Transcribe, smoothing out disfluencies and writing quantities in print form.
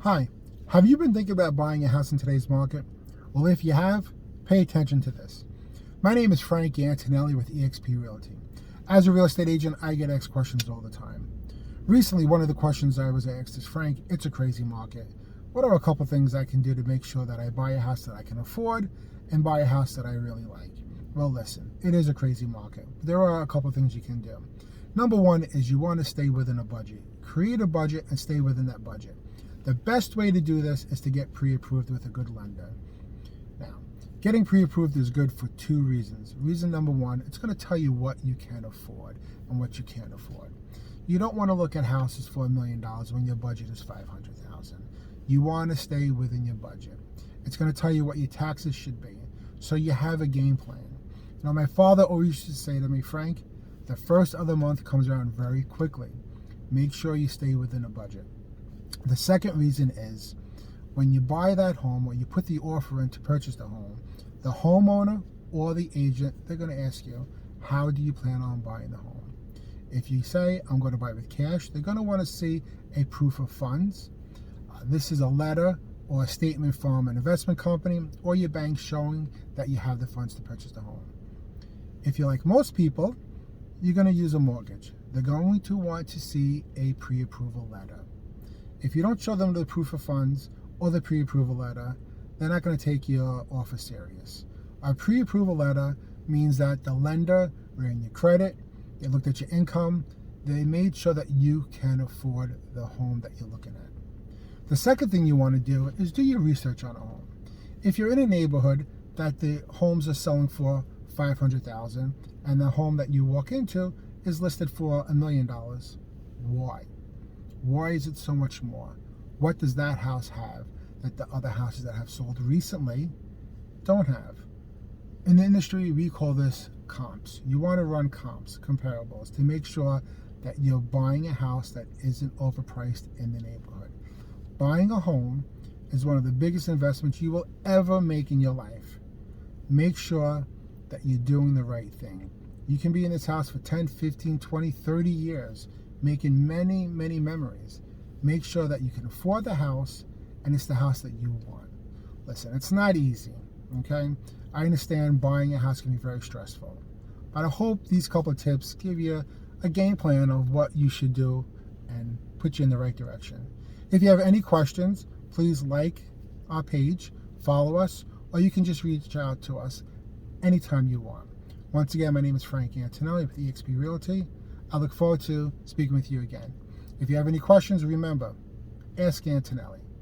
Hi, have you been thinking about buying a house in today's market? Well, if you have, pay attention to this. My name is Frank Antonelli with eXp Realty. As a real estate agent, I get asked questions all the time. Recently, one of the questions I was asked is, Frank, it's a crazy market. What are a couple things I can do to make sure that I buy a house that I can afford and buy a house that I really like? Well, listen, it is a crazy market. There are a couple things you can do. Number one is you want to stay within a budget. Create a budget and stay within that budget. The best way to do this is to get pre-approved with a good lender. Now, getting pre-approved is good for two reasons. Reason number one, it's going to tell you what you can afford and what you can't afford. You don't want to look at houses for $1 million when your budget is $500,000. You want to stay within your budget. It's going to tell you what your taxes should be, so you have a game plan. Now, my father always used to say to me, Frank, the first of the month comes around very quickly. Make sure you stay within a budget. The second reason is when you buy that home or you put the offer in to purchase the home, the homeowner or the agent, they're going to ask you, how do you plan on buying the home? If you say, I'm going to buy with cash, they're going to want to see a proof of funds. This is a letter or a statement from an investment company or your bank showing that you have the funds to purchase the home. If you're like most people, you're going to use a mortgage. They're going to want to see a pre-approval letter. If you don't show them the proof of funds or the pre-approval letter, they're not going to take your offer serious. A pre-approval letter means that the lender ran your credit, they looked at your income, they made sure that you can afford the home that you're looking at. The second thing you want to do is do your research on a home. If you're in a neighborhood that the homes are selling for $500,000 and the home that you walk into is listed for $1 million, why? Why is it so much more? What does that house have that the other houses that have sold recently don't have? In the industry, we call this comps. You want to run comps, comparables, to make sure that you're buying a house that isn't overpriced in the neighborhood. Buying a home is one of the biggest investments you will ever make in your life. Make sure that you're doing the right thing. You can be in this house for 10, 15, 20, 30 years, making many, many memories. Make sure that you can afford the house and it's the house that you want. Listen, it's not easy, okay? I understand buying a house can be very stressful, but I hope these couple of tips give you a game plan of what you should do and put you in the right direction. If you have any questions, please like our page, follow us, or you can just reach out to us anytime you want. Once again, my name is Frank Antonelli with eXp Realty. I look forward to speaking with you again. If you have any questions, remember, ask Antonelli.